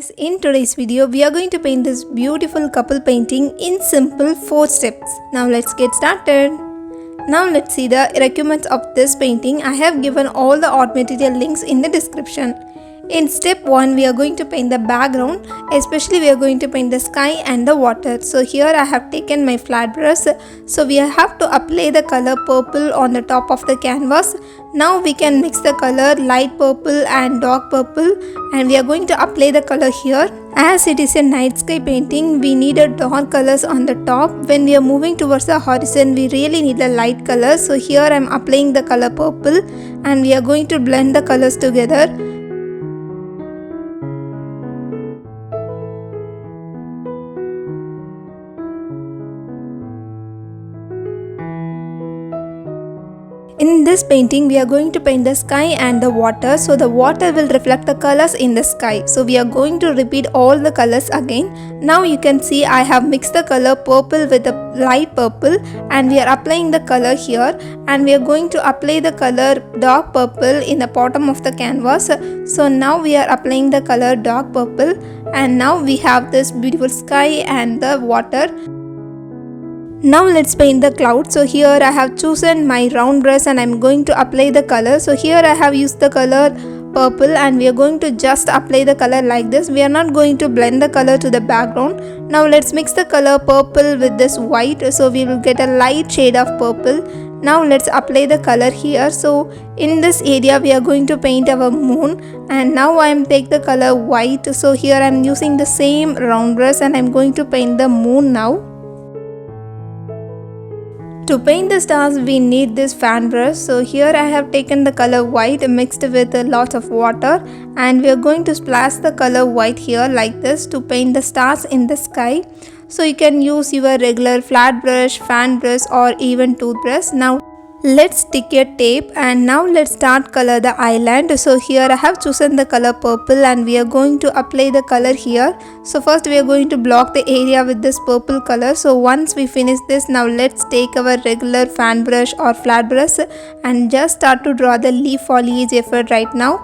guys, in today's video we are going to paint this beautiful couple painting in simple 4 steps. Now let's get started. Now let's see the requirements of this painting. I have given all the art material links in the description. In step 1 we are going to paint the background, especially we are going to paint the sky and the water. So here I have taken my flat brush. So we have to apply the color purple on the top of the canvas. Now we can mix the color light purple and dark purple, and we are going to apply the color here. As it is a night sky painting, we need a dark colors on the top. When we are moving towards the horizon, we really need a light color. So here I am applying the color purple and we are going to blend the colors together. In this painting, we are going to paint the sky and the water. So the water will reflect the colors in the sky. So we are going to repeat all the colors again. Now you can see I have mixed the color purple with the light purple, and we are applying the color here, and we are going to apply the color dark purple in the bottom of the canvas. So now we are applying the color dark purple, and now we have this beautiful sky and the water. Now let's paint the cloud. So here I have chosen my round brush and I'm going to apply the color. So here I have used the color purple and we are going to just apply the color like this. We are not going to blend the color to the background. Now let's mix the color purple with this white, so we will get a light shade of purple. Now let's apply the color here. So in this area we are going to paint our moon, and now I am take the color white. So here I am using the same round brush and I am going to paint the moon now. To paint the stars we need this fan brush. So here I have taken the color white mixed with a lot of water, and we are going to splash the color white here like this to paint the stars in the sky. So you can use your regular flat brush, fan brush, or even toothbrush. Now let's stick a tape, and now let's start color the island. So here I have chosen the color purple and we are going to apply the color here. So first we are going to block the area with this purple color. So once we finish this, now let's take our regular fan brush or flat brush and just start to draw the leaf foliage effort right now.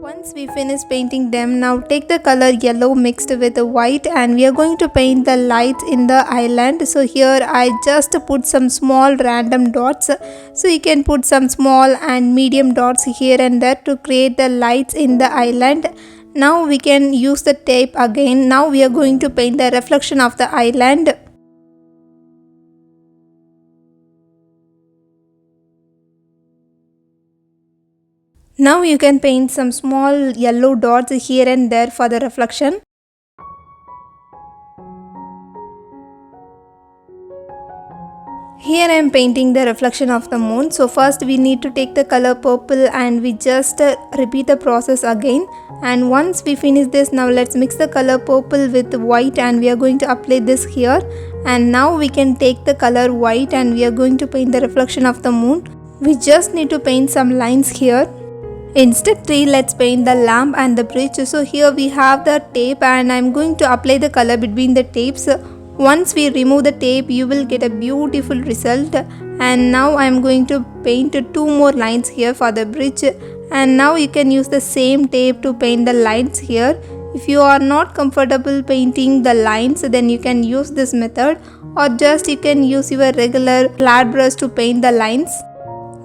Once we finish painting them, now take the color yellow mixed with the white and we are going to paint the lights in the island. So here I just put some small random dots. So you can put some small and medium dots here and there to create the lights in the island. Now we can use the tape again. Now we are going to paint the reflection of the island. Now you can paint some small yellow dots here and there for the reflection. Here I am painting the reflection of the moon. So first we need to take the color purple and we just repeat the process again. And once we finish this, now let's mix the color purple with white and we are going to apply this here. And now we can take the color white and we are going to paint the reflection of the moon. We just need to paint some lines here. In step 3, let's paint the lamp and the bridge. So here we have the tape and I'm going to apply the color between the tapes. Once we remove the tape, you will get a beautiful result. And now I'm going to paint 2 more lines here for the bridge. And now you can use the same tape to paint the lines here. If you are not comfortable painting the lines, then you can use this method, or just you can use your regular flat brush to paint the lines.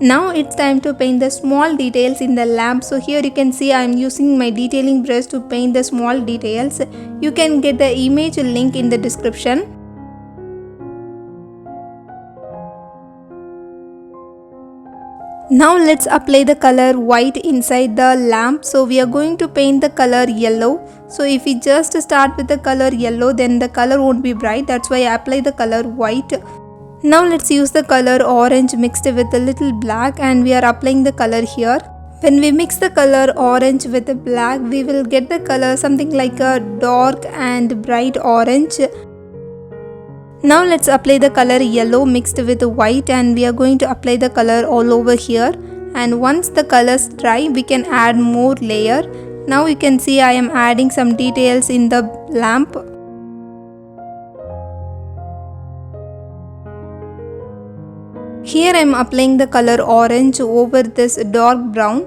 Now it's time to paint the small details in the lamp. So here you can see I am using my detailing brush to paint the small details. You can get the image link in the description. Now let's apply the color white inside the lamp. So we are going to paint the color yellow. So if we just start with the color yellow, then the color won't be bright. That's why I apply the color white. Now let's use the color orange mixed with a little black and we are applying the color here. When we mix the color orange with the black, we will get the color something like a dark and bright orange. Now let's apply the color yellow mixed with white and we are going to apply the color all over here. And once the colors dry, we can add more layer. Now you can see I am adding some details in the lamp. Here I am applying the color orange over this dark brown.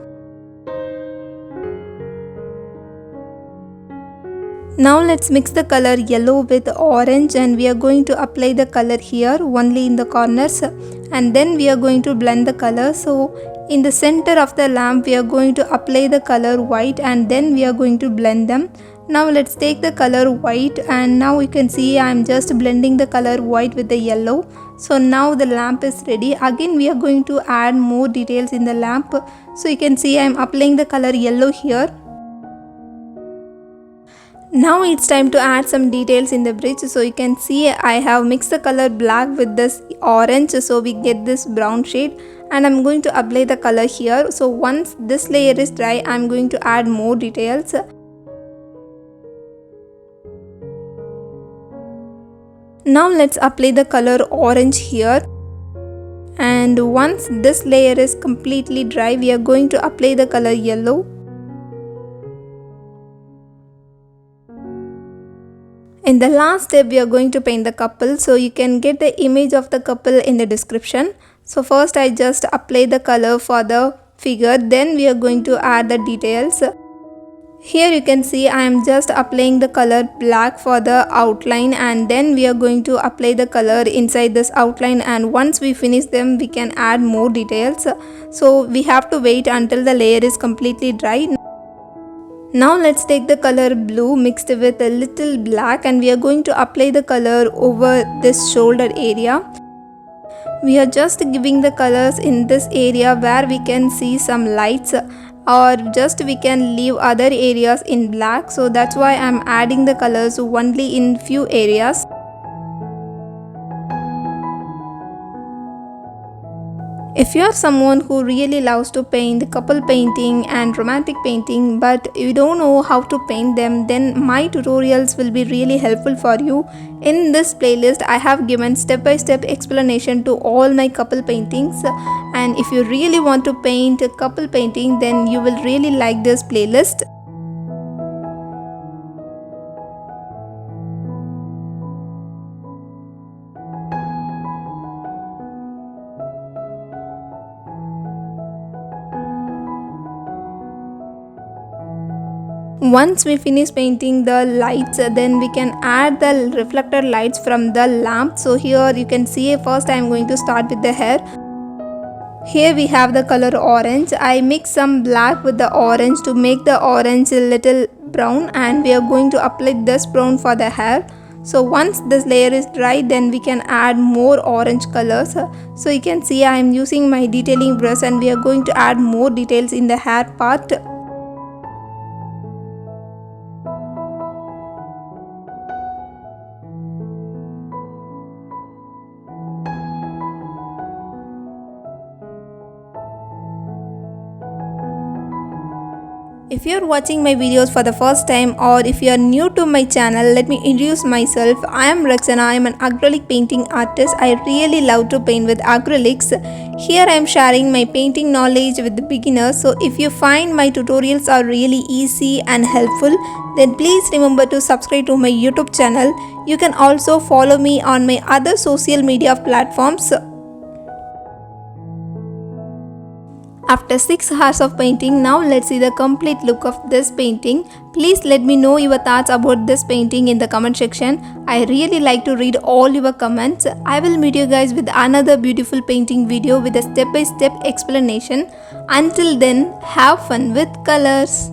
Now let's mix the color yellow with orange, and we are going to apply the color here only in the corners, and then we are going to blend the color. So in the center of the lamp we are going to apply the color white, and then we are going to blend them. Now let's take the color white, and now you can see I am just blending the color white with the yellow. So now the lamp is ready. Again we are going to add more details in the lamp. So you can see I am applying the color yellow here. Now it's time to add some details in the bridge. So you can see I have mixed the color black with this orange, so we get this brown shade, and I'm going to apply the color here. So once this layer is dry, I'm going to add more details. Now let's apply the color orange here, and once this layer is completely dry, we are going to apply the color yellow. In the last step we are going to paint the couple, so you can get the image of the couple in the description. So first I just apply the color for the figure, then we are going to add the details. Here you can see I am just applying the color black for the outline, and then we are going to apply the color inside this outline, and once we finish them we can add more details. So we have to wait until the layer is completely dry. Now let's take the color blue mixed with a little black, and we are going to apply the color over this shoulder area. We are just giving the colors in this area where we can see some lights, or just we can leave other areas in black. So that's why I'm adding the colors only in few areas. If you are someone who really loves to paint couple painting and romantic painting but you don't know how to paint them, then my tutorials will be really helpful for you. In this playlist I have given step-by-step explanation to all my couple paintings, and if you really want to paint a couple painting, then you will really like this playlist. Once we finish painting the lights, then we can add the reflected lights from the lamp. So here you can see first I am going to start with the hair. Here we have the color orange. I mix some black with the orange to make the orange a little brown, and we are going to apply this brown for the hair. So once this layer is dry, then we can add more orange colors. So you can see I am using my detailing brush, and we are going to add more details in the hair part. If you are watching my videos for the first time, or if you are new to my channel, let me introduce myself. I am Raksana. I am an acrylic painting artist. I really love to paint with acrylics. Here I am sharing my painting knowledge with the beginners. So if you find my tutorials are really easy and helpful, then please remember to subscribe to my YouTube channel. You can also follow me on my other social media platforms. After 6 hours of painting, now let's see the complete look of this painting. Please let me know your thoughts about this painting in the comment section. I really like to read all your comments. I will meet you guys with another beautiful painting video with a step-by-step explanation. Until then, have fun with colors.